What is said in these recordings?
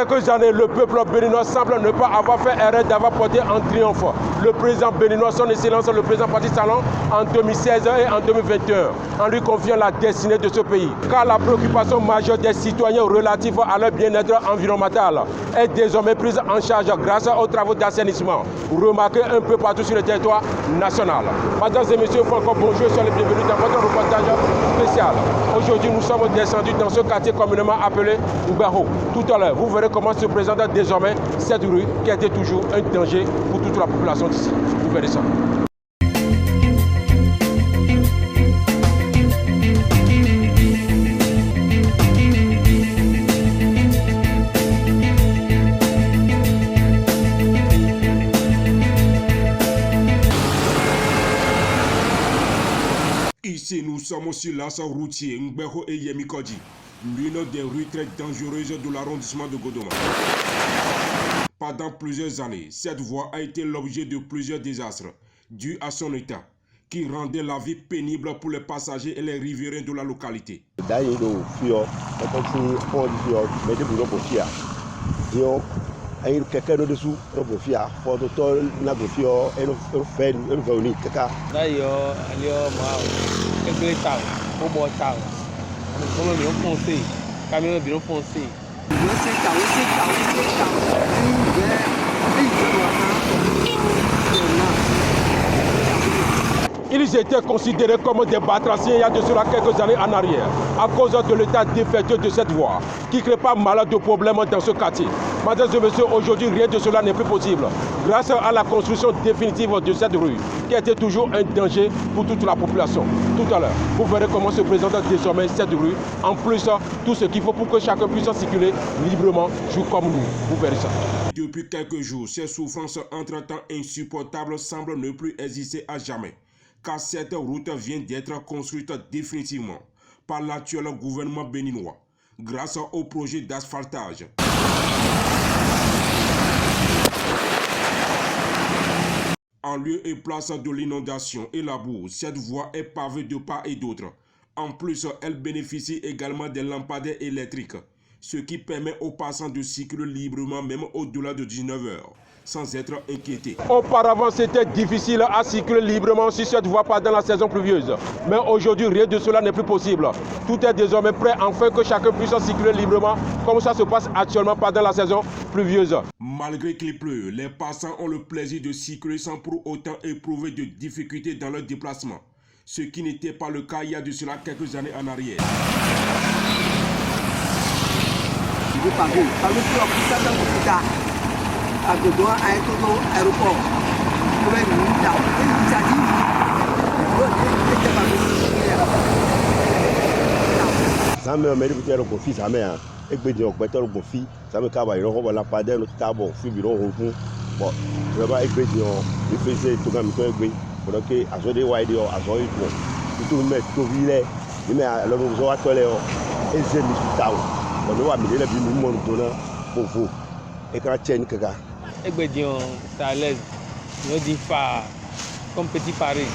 quelques années, le peuple béninois semble ne pas avoir fait erreur d'avoir porté en triomphe le président béninois, son excellence, le président Patrice Talon, en 2016 et en 2021, en lui confiant la destinée de ce pays. Car la préoccupation majeure des citoyens relative à leur bien-être environnemental est désormais prise en charge grâce aux travaux d'assainissement, remarqués un peu partout sur le territoire national. Mesdames et messieurs, encore bonjour, soyez les bienvenus dans votre reportage spécial. Aujourd'hui, nous sommes descendus dans ce quartier communément appelé Mbero. Tout à l'heure, vous verrez comment se présente désormais cette rue qui était toujours un danger pour toute la population d'ici. Vous verrez ça. Ici, nous sommes sur l'axe routier Mbero et Yemikodi, l'une des rues très dangereuses de l'arrondissement de Godoma. Pendant plusieurs années, cette voie a été l'objet de plusieurs désastres dus à son état, qui rendait la vie pénible pour les passagers et les riverains de la localité. Ils étaient considérés comme des batraciens il y a de cela quelques années en arrière, à cause de l'état défectueux de cette voie, qui crée pas mal de problèmes dans ce quartier. Mesdames et messieurs, aujourd'hui, rien de cela n'est plus possible, grâce à la construction définitive de cette rue, qui était toujours un danger pour toute la population. Tout à l'heure, vous verrez comment se présente désormais cette rue, en plus tout ce qu'il faut pour que chacun puisse circuler librement, jour comme nous. Vous verrez ça. Depuis quelques jours, ces souffrances entre-temps insupportables semblent ne plus exister à jamais, car cette route vient d'être construite définitivement par l'actuel gouvernement béninois grâce au projet d'asphaltage. En lieu et place de l'inondation et la boue, cette voie est pavée de part et d'autre. En plus, elle bénéficie également des lampadaires électriques, ce qui permet aux passants de circuler librement même au-delà de 19 h, sans être inquiétés. Auparavant, c'était difficile à circuler librement sur cette voie pendant la saison pluvieuse. Mais aujourd'hui, rien de cela n'est plus possible. Tout est désormais prêt afin que chacun puisse circuler librement, comme ça se passe actuellement pendant la saison pluvieuse. Malgré qu'il pleut, les passants ont le plaisir de circuler sans pour autant éprouver de difficultés dans leur déplacement, ce qui n'était pas le cas il y a de cela quelques années en arrière. C'est à l'aise, je dis pas comme petit Paris.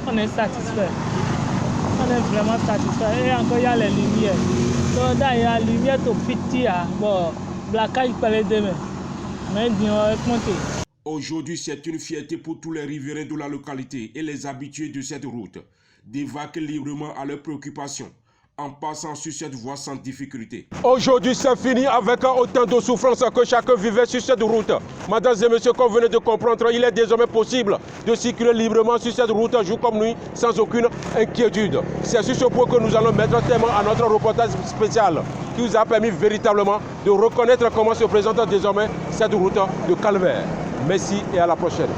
On est satisfait. On est vraiment satisfait. Et encore il y a les lumières. Donc là il y a la lumière tout petit. Bon, blacage il parlait demain. Mais on est monté. Aujourd'hui, c'est une fierté pour tous les riverains de la localité et les habitués de cette route d'évacuer librement à leurs préoccupations en passant sur cette voie sans difficulté. Aujourd'hui, c'est fini avec autant de souffrance que chacun vivait sur cette route. Mesdames et messieurs, comme vous venez de comprendre, il est désormais possible de circuler librement sur cette route jour comme nuit sans aucune inquiétude. C'est sur ce point que nous allons mettre terme à notre reportage spécial qui vous a permis véritablement de reconnaître comment se présente désormais cette route de calvaire. Merci et à la prochaine.